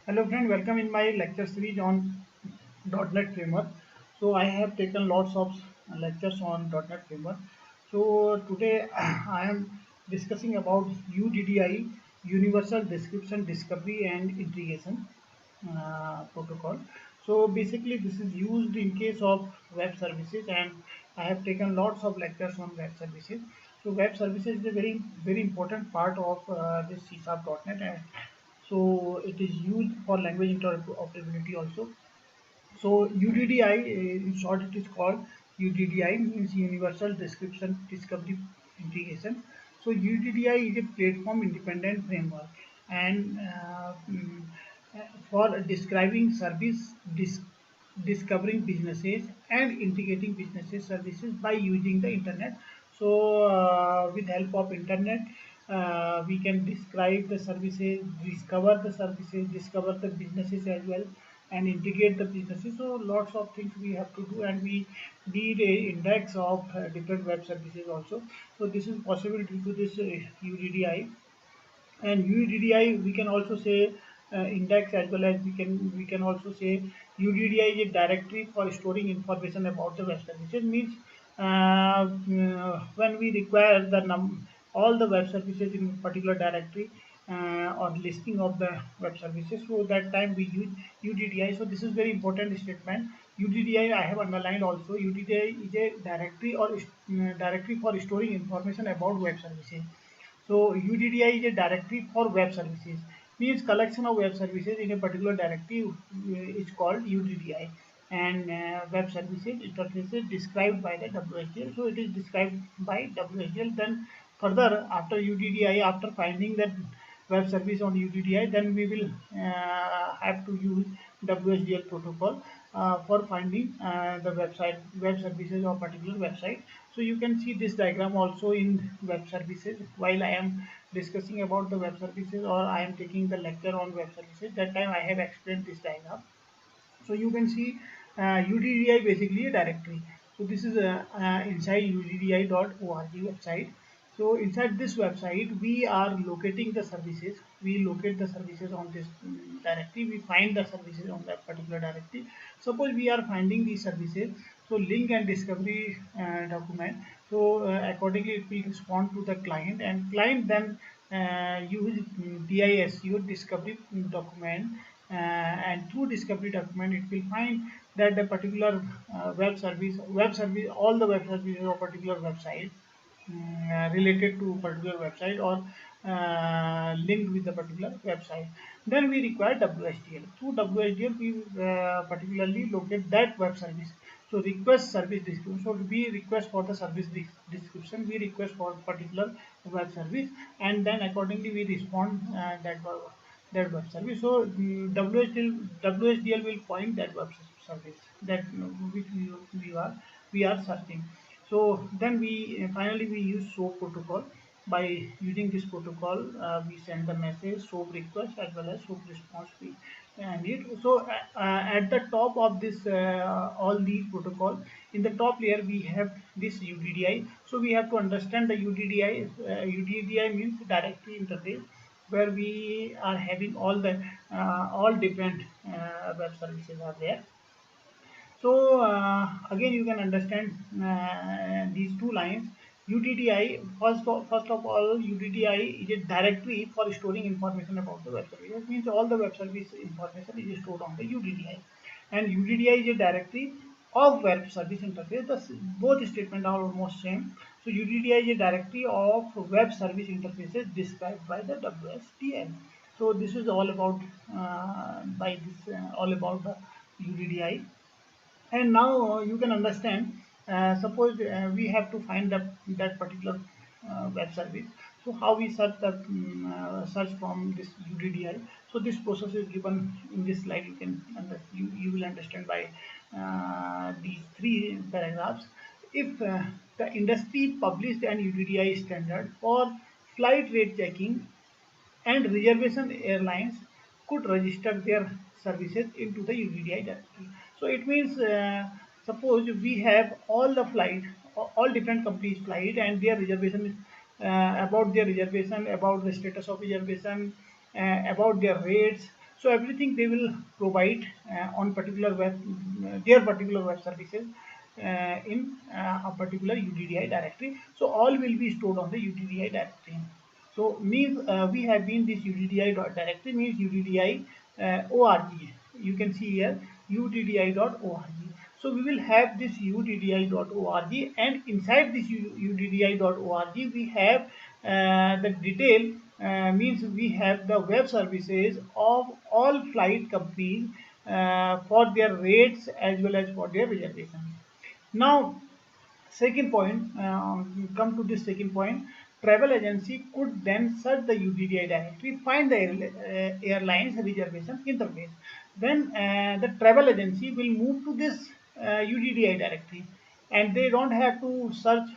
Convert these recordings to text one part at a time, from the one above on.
Hello friend, welcome in my lecture series on .NET Framework. So I have taken lots of lectures on .NET Framework. So today I am discussing about UDDI, Universal Description Discovery and Integration protocol. So basically this is used in case of web services, and I have taken lots of lectures on web services. So web services is a very important part of this C# .NET, and so it is used for language interoperability also. So UDDI, in short, it is called UDDI, means Universal Description Discovery Integration. So UDDI is a platform independent framework, and for describing discovering businesses and integrating businesses services by using the internet. So with help of internet, we can describe the services, discover the businesses as well, and integrate the businesses. So lots of things we have to do, and we need a index of different web services also. So this is possible due to this UDDI. And UDDI, we can also say index, as well as we can also say UDDI is a directory for storing information about the web services. Means when we require all the web services in particular directory, or listing of the web services, so that time we use UDDI. So this is very important statement. UDDI I have underlined also. UDDI is a directory or directory for storing information about web services. So UDDI is a directory for web services. Means collection of web services in a particular directory is called UDDI. And web services interfaces described by the WSDL. So it is described by WSDL. Then further, after UDDI, after finding that web service on UDDI, then we will have to use WSDL protocol for finding the web services of particular website. So you can see this diagram also in web services. While I am discussing about the web services, or I am taking the lecture on web services, that time I have explained this diagram. So you can see UDDI basically a directory. So this is inside UDDI.org website. So inside this website, we are locating the services. We locate the services on this directory. We find the services on that particular directory. Suppose we are finding these services. So link and discovery document. So accordingly, it will respond to the client, and client then use DIS, your discovery document, and through discovery document it will find that the particular web service, all the web services of particular website related to particular website, or linked with the particular website. Then we require WSDL. Through WSDL, we particularly locate that web service. So request service description. So we request for the service description. We request for particular web service, and then accordingly we respond that web service. So WSDL will point that web service that which we are searching. So then finally we use SOAP protocol. By using this protocol, we send the message SOAP request as well as SOAP response we need. So at the top of this all these protocol, in the top layer we have this UDDI. So we have to understand the UDDI. UDDI means directory interface, where we are having all different web services are there. So again, you can understand these two lines. UDDI, first of all, UDDI is a directory for storing information about the web service. That means all the web service information is stored on the UDDI, and UDDI is a directory of web service interface. Both statements are almost same. So UDDI is a directory of web service interfaces described by the WSDL. So this is all about all about the UDDI. And now you can understand, suppose we have to find that particular web service. So how we search from this UDDI. So this process is given in this slide. You will understand by these three paragraphs. If the industry published an UDDI standard for flight rate checking, and reservation airlines could register their services into the UDDI directory. So it means, suppose we have all the flight, all different companies flight, and their reservation, about their reservation, about the status of reservation, about their rates. So everything they will provide on particular web, their particular web services in a particular UDDI directory. So all will be stored on the UDDI directory. So means we have been this UDDI directory means UDDI org. You can see here UDDI.org. So we will have this UDDI.org, and inside this UDDI.org we have the detail, means we have the web services of all flight companies for their rates as well as for their reservation. Now, second point, come to this second point. Travel agency could then search the UDDI directory, find the airlines reservation interface. Then the travel agency will move to this UDDI directory, and they don't have to search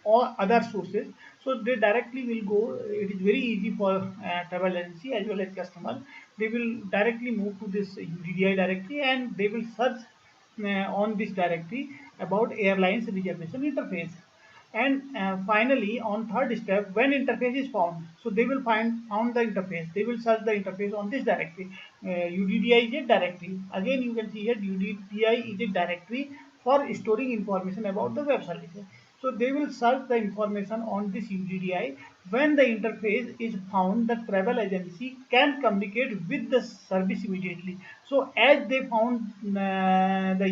or other sources. So they directly will go. It is very easy for travel agency as well as customer. They will directly move to this UDDI directory, and they will search on this directory about airlines reservation interface. And finally, on third step, when interface is found, so they will found the interface. They will search the interface on this directory. UDDI is a directory. Again, you can see here UDDI is a directory for storing information about the web services. So they will search the information on this UDDI. When the interface is found, the travel agency can communicate with the service immediately. So as they found the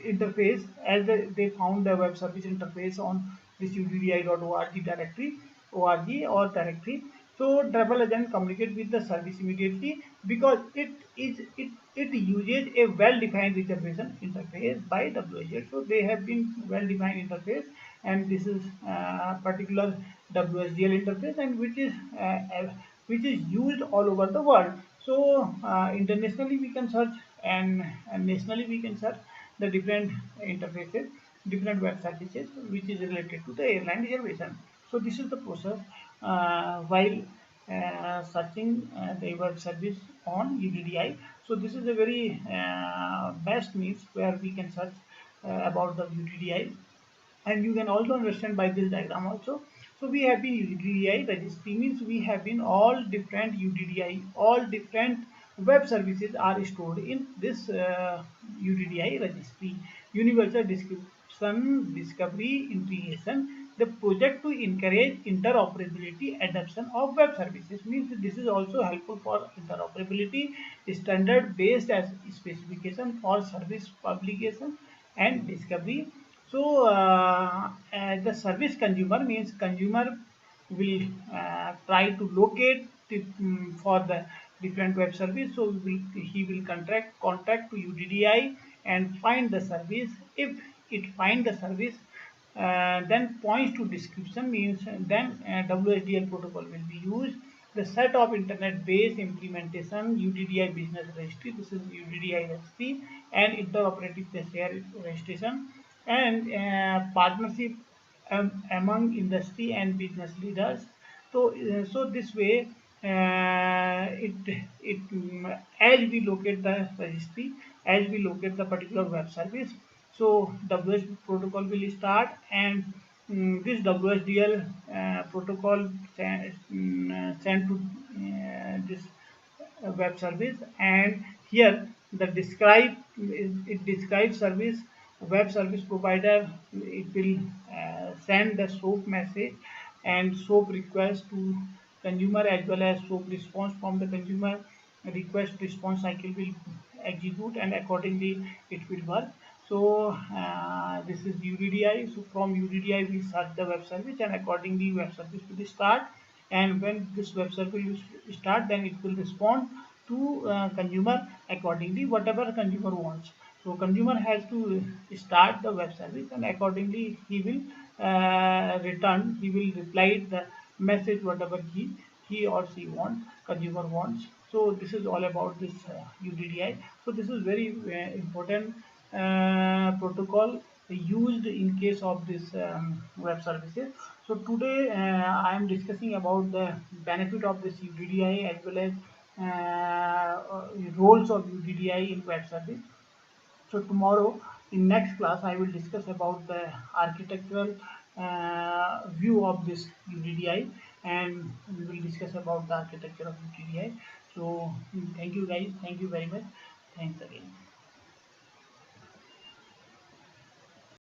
interface, as they found the web service interface on this UDDI.org directory, org or directory. So travel agent communicate with the service immediately because it uses a well-defined reservation interface by WSDL. So they have been well-defined interface, and this is particular WSDL interface, and which is used all over the world. So internationally we can search, and nationally we can search the different interfaces, different web services which is related to the airline reservation. So this is the process while searching the web service on UDDI. So this is a very best means where we can search about the UDDI, and you can also understand by this diagram also. So we have been UDDI registry means we have been all different UDDI, all different web services are stored in this UDDI registry. Universal Description Discovery Integration, the project to encourage interoperability adoption of web services, means this is also helpful for interoperability, standard based as specification for service publication and discovery. So the service consumer means consumer will try to locate for the different web service. So he will contact to UDDI and find the service. If it find the service, then points to description means then WSDL protocol will be used. The set of internet-based implementation UDDI business registry. This is UDDI registry and interoperative share registration, and partnership among industry and business leaders. So this way, as we locate the registry, as we locate the particular web service, so WSDL protocol will start, and this WSDL protocol sent to this web service, and here the describe, it describes service, web service provider. It will send the SOAP message and SOAP request to consumer as well as SOAP response from the consumer. Request response cycle will execute, and accordingly it will work. So this is UDDI. So from UDDI we search the web service, and accordingly web service will start. And when this web service will start, then it will respond to consumer accordingly whatever consumer wants. So consumer has to start the web service, and accordingly he will return. He will reply the message whatever he or she wants, consumer wants. So this is all about this UDDI. So this is very important protocol used in case of this web services. So today I am discussing about the benefit of this UDDI as well as roles of UDDI in web service. So tomorrow in next class I will discuss about the architectural view of this UDDI, and we will discuss about the architecture of UTDI. So thank you guys, thank you very much, thanks again.